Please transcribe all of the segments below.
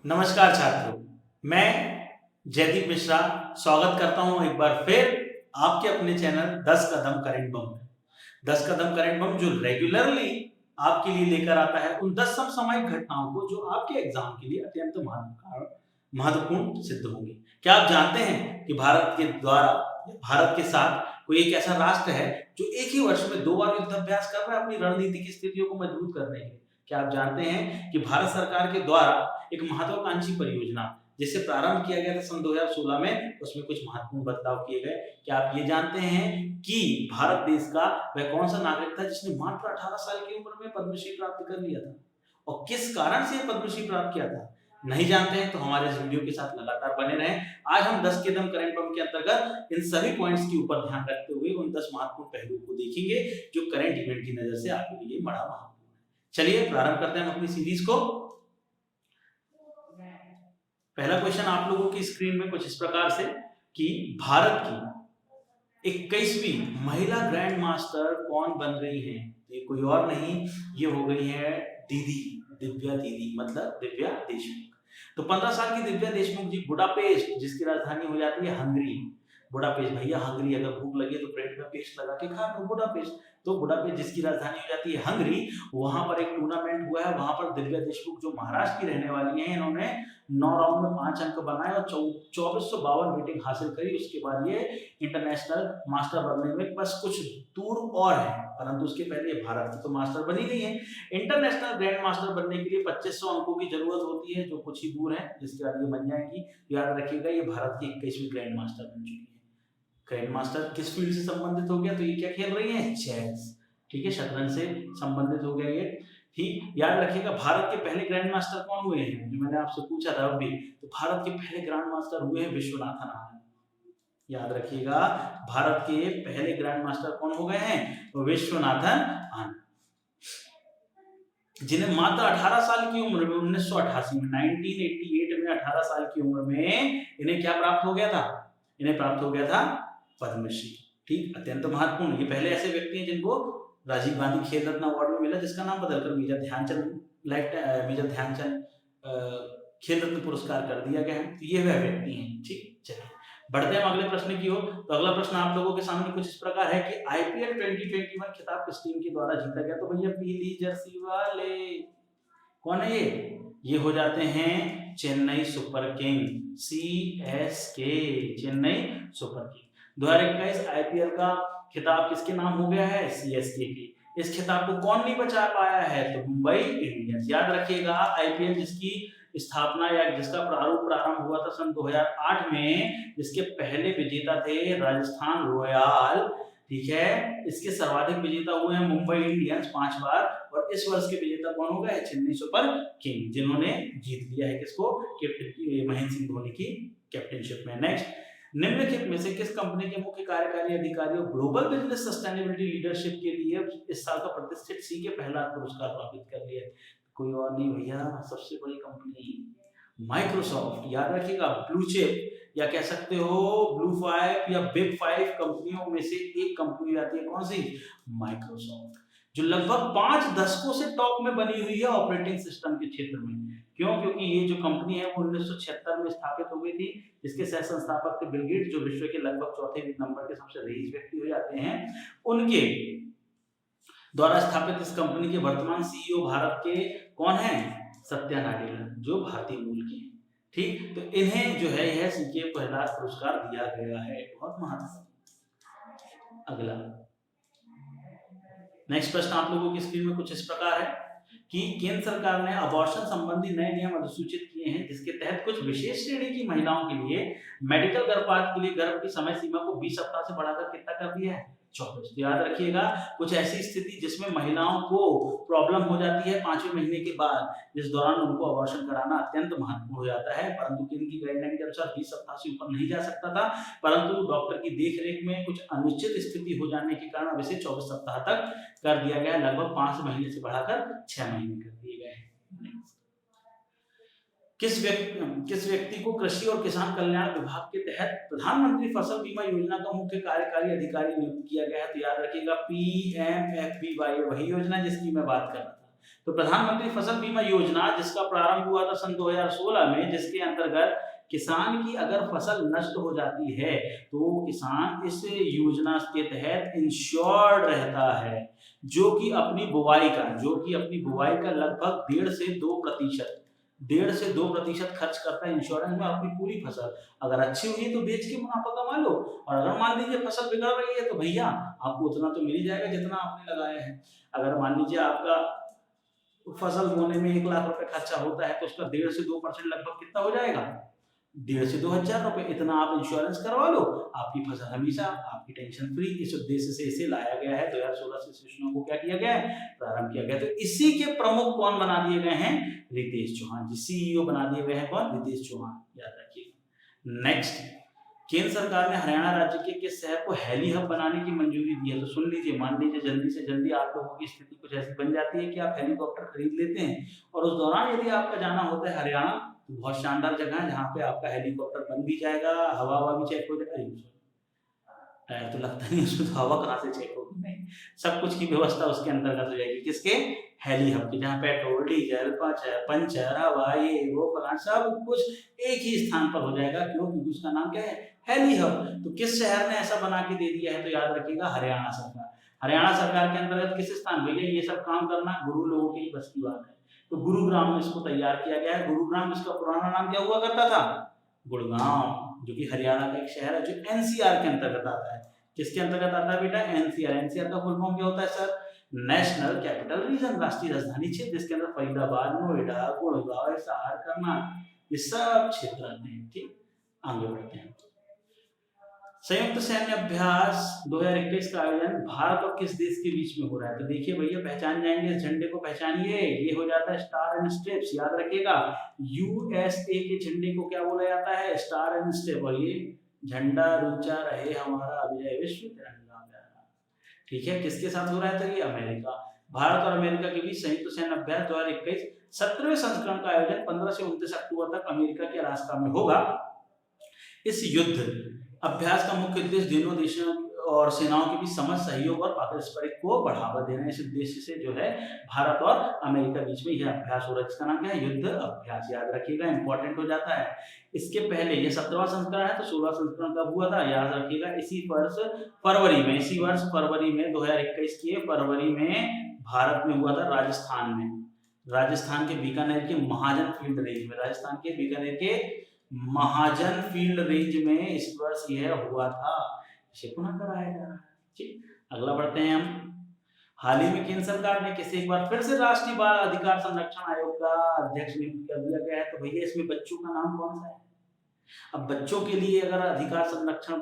नमस्कार छात्रों, मैं जयदीप मिश्रा स्वागत करता हूं एक बार फिर आपके अपने चैनल 10 कदम करंट बम में। 10 कदम करंट बम जो रेगुलरली आपके लिए लेकर आता है उन 10 समसामयिक घटनाओं को जो आपके एग्जाम के लिए अत्यंत महत्वपूर्ण सिद्ध होंगी। क्या आप जानते हैं कि भारत के साथ कोई एक ऐसा राष्ट्र है जो एक ही वर्ष में 2 बार युद्धाभ्यास कर रहा है अपनी रणनीतिक स्थितियों को मजबूत करने के लिए? क्या आप जानते हैं कि भारत सरकार के द्वारा एक महत्वाकांक्षी परियोजना जिसे प्रारंभ किया गया था सन 2016 में, उसमें कुछ महत्वपूर्ण बदलाव किए गए? क्या आप ये जानते हैं कि भारत देश का वह कौन सा नागरिक था जिसने मात्र 18 साल की उम्र में पद्मश्री प्राप्त कर लिया था और किस कारण से पद्मश्री प्राप्त किया था? नहीं जानते हैं तो हमारे इस वीडियो के साथ लगातार बने रहें। आज हम 10 कदम करंट बम के अंतर्गत इन सभी पॉइंट्स के ऊपर ध्यान रखते हुए उन 10 महत्वपूर्ण पहलुओं को देखेंगे जो करंट इवेंट की नजर से आपके लिए बड़ा महत्वपूर्ण है। चलिए प्रारंभ करते हैं अपनी सीरीज को। पहला क्वेश्चन आप लोगों की स्क्रीन में कुछ इस प्रकार से कि भारत की 21वीं महिला ग्रैंड मास्टर कौन बन गई है? ये कोई और नहीं, ये हो गई है दीदी, दिव्या दीदी, मतलब दिव्या देशमुख। तो 15 साल की दिव्या देशमुख जी बुडापेस्ट, जिसकी राजधानी हो जाती है हंगरी, बुडापेस्ट, भैया हंगरी, अगर भूख लगे तो ब्रेड में पेस्ट लगा के खा लो, बुडापेस्ट। तो बुडापेस्ट जिसकी राजधानी हो जाती है हंगरी, वहां पर एक टूर्नामेंट हुआ है। वहां पर दिव्या देशमुख जो महाराष्ट्र की रहने वाली हैं, इन्होंने 9 राउंड में 5 अंक बनाए और 2452 मीटिंग हासिल करी। उसके बाद ये इंटरनेशनल मास्टर बनने में बस कुछ दूर और है, परंतु उसके पहले भारत की तो मास्टर बनी नहीं है। इंटरनेशनल ग्रैंड मास्टर बनने के लिए 2500 अंकों की जरूरत होती है, जो कुछ ही दूर है, जिसके बाद ये बन जाएंगी। याद रखिएगा, ये भारत की 21वीं ग्रैंड मास्टर बन चुकी है। ग्रैंड मास्टर किस फील्ड से संबंधित हो गया? तो ये क्या खेल रही है? चेस। ठीक है, शतरंज से संबंधित हो गया ये। ठीक, याद रखिएगा भारत के पहले ग्रैंड मास्टर कौन हुए हैं, जो मैंने आपसे पूछा था अभी। तो भारत के पहले ग्रैंड मास्टर हुए हैं विश्वनाथन आनंद। याद रखिएगा, भारत के पहले ग्रैंड मास्टर कौन हो गए हैं? विश्वनाथन आनंद, जिन्हें मात्र 18 साल की उम्र में 1988 में 1988 में 18 साल की उम्र में इन्हें क्या प्राप्त हो गया था? इन्हें प्राप्त हो गया था पद्मश्री। ठीक, अत्यंत महत्वपूर्ण। ये पहले ऐसे व्यक्ति हैं जिनको राजीव गांधी खेल रत्न अवार्ड में मिला, जिसका नाम बदलकर मेजर ध्यानचंद खेल रत्न पुरस्कार कर दिया गया है। तो ये वह व्यक्ति हैं। ठीक, चलिए बढ़ते हैं अगले प्रश्न की ओर। तो अगला प्रश्न आप लोगों के सामने कुछ इस प्रकार है कि आईपीएल 2021 खिताब किस टीम के द्वारा जीता गया? तो भैया पीली जर्सी वाले कौन है ये हो जाते हैं Chennai super king, CSK, Chennai super king. 2021 IPL का खिताब किसके नाम हो गया है? सीएसके के। इस खिताब को कौन नहीं बचा पाया है? तो मुंबई इंडियंस। याद रखिएगा, आईपीएल जिसकी स्थापना या जिसका प्रारंभ हुआ था सन 2008 में, जिसके पहले विजेता थे राजस्थान रॉयल। ठीक है, इसके सर्वाधिक विजेता हुए हैं मुंबई इंडियंस 5 बार, और इस वर्ष के विजेता कौन हो गए? चेन्नई सुपर किंग, जिन्होंने जीत लिया है किसको? महेंद्र सिंह धोनी की कैप्टनशिप में। नेक्स्ट, निम्नलिखित में से किस कंपनी के मुख्य कार्यकारी अधिकारियों ग्लोबल बिजनेस सस्टेनेबिलिटी लीडरशिप के लिए इस साल का प्रतिष्ठित सी के पहला पुरस्कार प्राप्त कर लिया? कोई और नहीं भैया, सबसे बड़ी कंपनी माइक्रोसॉफ्ट। याद रखिएगा, ब्लू चिप या कह सकते हो ब्लू 5 या बिग 5 कंपनियों में से एक कंपनी आती है। कौन सी? माइक्रोसॉफ्ट, जो लगभग 5 दशकों से टॉप में बनी हुई है ऑपरेटिंग सिस्टम के क्षेत्र में। क्यों? क्योंकि ये जो कंपनी है वो 1976 में स्थापित हो गई थी। इसके सह संस्थापक थे बिल गेट्स, जो विश्व के लगभग चौथे नंबर के सबसे रईस व्यक्ति हो जाते हैं। उनके द्वारा स्थापित इस कंपनी के वर्तमान सीईओ भारत के कौन है? सत्या नाडेला, जो भारतीय मूल के हैं। ठीक, तो इन्हें जो है यह सीके पहला पुरस्कार दिया गया है, बहुत महत्वपूर्ण। अगला नेक्स्ट प्रश्न आप लोगों की स्क्रीन में कुछ इस प्रकार है कि केंद्र सरकार ने अबॉर्शन संबंधी नए नियम अधिसूचित किए हैं, जिसके तहत कुछ विशेष श्रेणी की महिलाओं के लिए मेडिकल गर्भपात के लिए गर्भ की समय सीमा को 20 सप्ताह से बढ़ाकर कितना कर दिया है? 24। याद रखिएगा, कुछ ऐसी स्थिति जिसमें महिलाओं को प्रॉब्लम हो जाती है 5वें महीने के बाद, जिस दौरान उनको अबॉर्शन कराना अत्यंत महत्वपूर्ण हो जाता है, परंतु इनकी गाइडलाइन के अनुसार 20 सप्ताह से ऊपर नहीं जा सकता था, परंतु डॉक्टर की देखरेख में कुछ अनिश्चित स्थिति हो जाने के कारण अब इसे 24 सप्ताह तक कर दिया गया, लगभग 5 महीने से बढ़ाकर 6 महीने कर दिए गए हैं। किस व्यक्ति को कृषि और किसान कल्याण विभाग के तहत प्रधानमंत्री फसल बीमा योजना का मुख्य कार्यकारी अधिकारी नियुक्त किया गया है? तो याद रखिएगा, पीएमएफबीवाई वही योजना जिसकी मैं बात कर रहा था। तो प्रधानमंत्री फसल बीमा योजना जिसका प्रारंभ हुआ था सन 2016 में, जिसके अंतर्गत किसान की अगर फसल नष्ट हो जाती है तो किसान इस योजना के तहत इंश्योर्ड रहता है, जो कि अपनी बुवाई का लगभग 1.5 से 2% खर्च करता है इंश्योरेंस में अपनी पूरी फसल। अगर अच्छी हुई है तो बेच के मुनाफा कमा लो, और अगर मान लीजिए फसल बिगड़ रही है तो भैया आपको उतना तो मिल ही जाएगा जितना आपने लगाया है। अगर मान लीजिए आपका फसल बोने में 1 लाख रुपए खर्चा होता है तो उसका 1.5 से 2% लगभग कितना हो जाएगा, 1.5 से 2,000 रुपए। इतना आप इंश्योरेंस करवा लो, आपकी फसल हमेशा आपकी टेंशन फ्री। इस उद्देश्य से इसे लाया गया है, 2016 से इस योजना को क्या किया गया है, प्रारंभ किया गया। तो इसी के प्रमुख कौन बना दिए गए हैं, रितेश चौहान जी, सीईओ बना दिए गए हैं कौन, रितेश चौहान, याद रखिए। नेक्स्ट, केंद्र सरकार ने हरियाणा राज्य के किस शहर को हेली हब बनाने की मंजूरी दी है। तो सुन लीजिए, मान लीजिए जल्दी से जल्दी आप लोगों की स्थिति कुछ ऐसी बन जाती है कि आप हेलीकॉप्टर खरीद लेते हैं, और उस दौरान यदि आपका जाना होता है हरियाणा, तो बहुत शानदार जगह है जहाँ पे आपका हेलीकॉप्टर बन भी जाएगा, हवा भी चेक हो जाएगी, टायर तो लगता नहीं उसमें, तो हवा कहाँ से चेक होगी, नहीं, सब कुछ की व्यवस्था उसके अंतर्गत हो जाएगी, किसके, हेली हब की, जहाँ पेट्रोल डीजल पंचर हवा ये वो प्लांट सब कुछ एक ही स्थान पर हो जाएगा। क्यों, क्योंकि उसका नाम क्या है, हेली हब। तो किस शहर ने ऐसा बना के दे दिया है, तो याद रखिएगा हरियाणा सरकार। हरियाणा सरकार के अंतर्गत किस स्थान, भैया ये सब काम करना गुरु लोगों की बस की बात है, तो गुरुग्राम में इसको तैयार किया गया है। गुरुग्राम, इसका पुराना नाम क्या हुआ करता था, गुड़गांव, जो कि हरियाणा का एक शहर है, जो एनसीआर के अंतर्गत आता है। किसके अंतर्गत आता है बेटा, एनसीआर। एनसीआर का फुल फॉर्म क्या होता है सर, नेशनल कैपिटल रीजन, राष्ट्रीय राजधानी क्षेत्र, जिसके अंदर फरीदाबाद, नोएडा, गुड़गांव, हिसार, करनाल, ये सब क्षेत्र आते हैं। ठीक, आगे बढ़ते हैं। संयुक्त सैन्य अभ्यास 2021 का आयोजन भारत और किस देश के बीच में हो रहा है। तो देखिए भैया, पहचान जाएंगे इस झंडे को, पहचानिए, ये हो जाता है स्टार एंड स्ट्रिप्स, याद रखिएगा। यूएसए के झंडे को क्या बोला जाता है, स्टार एंड स्ट्रिप, और ये झंडा ऊंचा रहे हमारा विजय विश्व तिरंगा प्यारा। ठीक है, किसके साथ हो रहा है, तो ये अमेरिका, भारत और अमेरिका के बीच संयुक्त सैन्य अभ्यास 2021 17वें संस्करण का आयोजन 15 से 29 अक्टूबर तक अमेरिका के अलास्का में होगा। इस युद्ध अभ्यास का मुख्य उद्देश्य दोनों देशों और सेनाओं के बीच समझ, सहयोग और पारस्परिक को बढ़ावा देना है। इस उद्देश्य से जो है भारत और अमेरिका बीच में यह अभ्यास हो रहा है, जिसका नाम क्या है, युद्ध अभ्यास, याद रखिएगा, इंपॉर्टेंट हो जाता है। इसके पहले ये 17वां संस्करण है, तो 16वां संस्करण कब हुआ था, याद रखिएगा, इसी वर्ष फरवरी में 2021 के फरवरी में भारत में हुआ था, राजस्थान के बीकानेर के महाजन फील्ड रेंज में इस वर्ष यह हुआ था, इसे पुनः कराया जा रहा है। ठीक, अगला बढ़ते हैं हम। हाल ही में केंद्र सरकार ने किसे एक बार फिर से राष्ट्रीय बाल अधिकार संरक्षण आयोग का अध्यक्ष नियुक्त कर दिया गया है। तो भैया इसमें बच्चों का नाम कौन सा है, अब बच्चों के लिए अगर अधिकार संरक्षण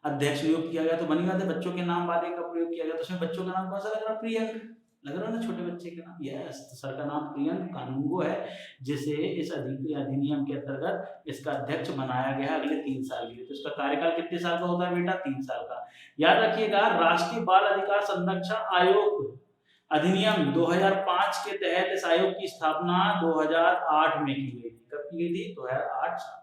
अध्यक्ष नियुक्त किया गया तो बनी बात है, बच्चों के नाम वाले का प्रयोग किया गया, तो उसमें बच्चों का नाम कौन सा लग रहा है, प्रियंक लग रहा है ना, छोटे बच्चे के नाम, यस, तो सर का नाम प्रियंक कानूंगो है, जिसे इस अधिनियम के अंतर्गत इसका अध्यक्ष बनाया गया है अगले 3 साल के लिए। तो इसका कार्यकाल कितने साल का होता है बेटा, 3 साल का। याद रखिएगा, राष्ट्रीय बाल अधिकार संरक्षण आयोग अधिनियम 2005 के तहत इस आयोग की स्थापना 2008 में की गई थी। कब की गई थी, 2008 में,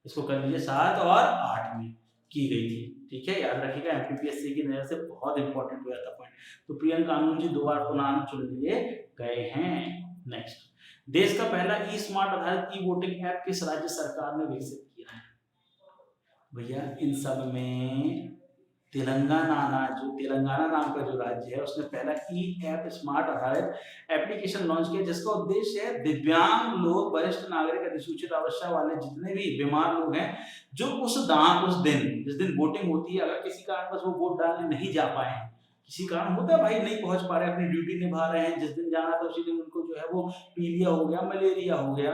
इसको कर लीजिए 7 और 8 में की गई थी। ठीक है, याद रखिएगा, एमपीपीएससी की नजर से बहुत इंपॉर्टेंट हो जाता पॉइंट। तो प्रियंक कानून जी 2 बार पुनः चुन लिए गए हैं। नेक्स्ट, देश का पहला ई स्मार्ट आधारित ई वोटिंग ऐप किस राज्य सरकार ने विकसित किया है। भैया इन सब में तेलंगाना नाम का जो राज्य है, उसने पहला ई ऐप स्मार्ट आधारित एप्लीकेशन लॉन्च किया, जिसका उद्देश्य है दिव्यांग लोग, वरिष्ठ नागरिक, अधिसूचित आवश्यकता वाले जितने भी बीमार लोग हैं, जो उस दिन जिस दिन वोटिंग होती है, अगर किसी कारणवश वो वोट डालने नहीं जा पाए, किसी कारण होता है भाई, नहीं पहुंच पा रहे, अपनी ड्यूटी निभा रहे हैं, जिस दिन जाना था उसी दिन उनको जो है वो पीलिया हो गया, मलेरिया हो गया,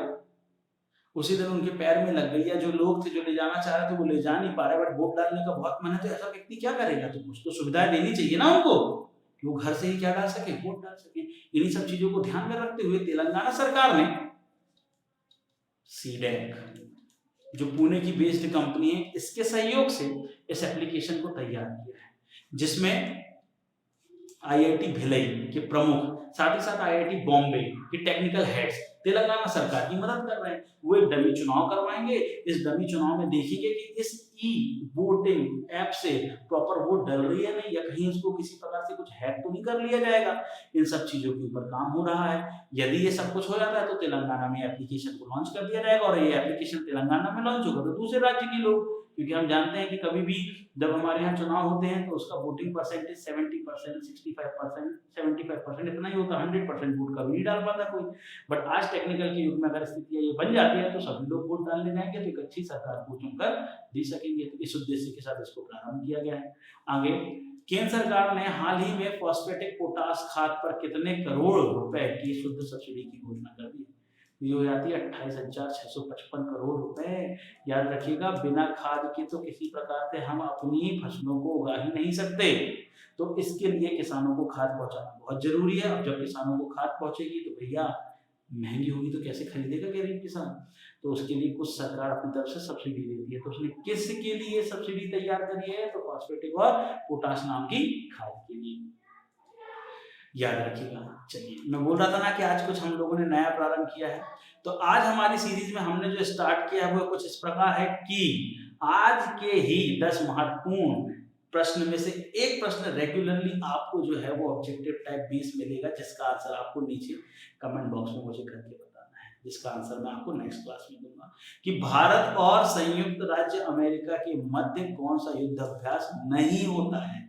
उसी दिन उनके पैर में लग गई, या जो लोग थे जो ले जाना चाह रहे थे वो ले जा नहीं पा रहे, बट वोट डालने का बहुत मन है, तो ऐसा व्यक्ति क्या करेगा, तो कुछ तो सुविधाएं देनी चाहिए ना उनको, कि वो घर से ही क्या डाल सके, वोट डाल सके। इन्हीं सब चीजों को ध्यान में रखते हुए तेलंगाना सरकार ने सीडेक, जो पुणे की बेस्ड कंपनी है, इसके सहयोग से इस एप्लीकेशन को तैयार किया है, जिसमें आईआईटी भिलाई के प्रमुख, साथ ही साथ आईआईटी बॉम्बे के टेक्निकल हेड्स तेलंगाना सरकार की मदद कर रहे हैं। वो एक डमी चुनाव करवाएंगे, इस डमी चुनाव में देखेंगे कि इस ई वोटिंग ऐप से प्रॉपर वोट डल रही है नहीं, या कहीं उसको किसी प्रकार से कुछ हैक तो नहीं कर लिया जाएगा। इन सब चीजों के ऊपर काम हो रहा है। यदि ये सब कुछ हो जाता है तो तेलंगाना में एप्लीकेशन को लॉन्च कर दिया जाएगा, और ये एप्लीकेशन तेलंगाना में लॉन्च होगा तो दूसरे राज्य के लोग, क्योंकि हम जानते हैं कि कभी भी जब हमारे यहाँ चुनाव होते हैं तो उसका वोटिंग परसेंटेज 70%, 65%, 75% इतना ही होता है, 100% वोट कभी नहीं डाल पाता कोई। बट आज टेक्निकल के युग में अगर स्थितियां ये बन जाती है तो सभी लोग वोट डालने जाएंगे, तो एक अच्छी सरकार को चुनकर दे सकेंगे। तो इस उद्देश्य के साथ इसको प्रारंभ किया गया है। आगे, केंद्र सरकार ने हाल ही में फॉस्फेटिक पोटास खाद पर कितने करोड़ रुपए की शुद्ध सब्सिडी की घोषणा कर दी? ये हो जाती है 28,655 करोड़ रुपए। याद रखिएगा, बिना खाद के तो किसी प्रकार से हम अपनी फसलों को उगा ही नहीं सकते, तो इसके लिए किसानों को खाद पहुंचाना बहुत जरूरी है। और जब किसानों को खाद पहुंचेगी तो भैया महंगी होगी तो कैसे खरीदेगा गरीब किसान? तो उसके लिए कुछ सरकार अपनी तरफ से सब्सिडी देती है। तो उसने किसके लिए सब्सिडी तैयार करी है? तो फॉस्फेटिक और पोटाश नाम की खाद के लिए, याद रखिएगा। चलिए, मैं बोल रहा था ना कि आज कुछ हम लोगों ने नया प्रारंभ किया है। तो आज हमारी सीरीज में हमने जो स्टार्ट किया है वो कुछ इस प्रकार है कि आज के ही 10 महत्वपूर्ण प्रश्न में से एक प्रश्न रेगुलरली आपको जो है वो ऑब्जेक्टिव टाइप 20 मिलेगा, जिसका आंसर आपको नीचे कमेंट बॉक्स में मुझे करके बताना है, जिसका आंसर मैं आपको नेक्स्ट क्लास में दूंगा। कि भारत और संयुक्त राज्य अमेरिका के मध्य कौन सा युद्धाभ्यास नहीं होता है?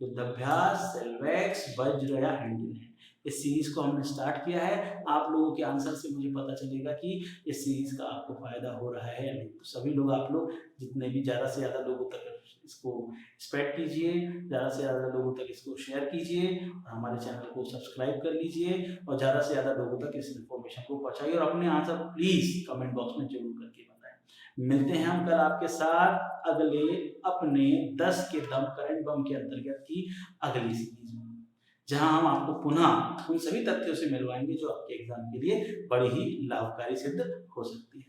युद्धाभ्यास सेल्वेक्स, वज्र या हैंडल है। इस सीरीज को हमने स्टार्ट किया है। आप लोगों के आंसर से मुझे पता चलेगा कि इस सीरीज का आपको फायदा हो रहा है या नहीं। तो सभी लोग, आप लोग जितने भी ज्यादा से ज्यादा लोगों तक इसको स्प्रेड कीजिए, ज्यादा से ज्यादा लोगों तक इसको शेयर कीजिए, और हमारे चैनल को सब्सक्राइब कर लीजिए, और ज्यादा से ज्यादा लोगों तक इस इन्फॉर्मेशन को पहुंचाइए, और अपने आंसर प्लीज कमेंट बॉक्स में जरूर करके बताएं। मिलते हैं हम कल आपके साथ अगले अपने 10 के दम करंट बम के अंतर्गत की अगली सीरीज में, जहां हम आपको पुनः उन सभी तथ्यों से मिलवाएंगे जो आपके एग्जाम के लिए बड़ी ही लाभकारी सिद्ध हो सकती है।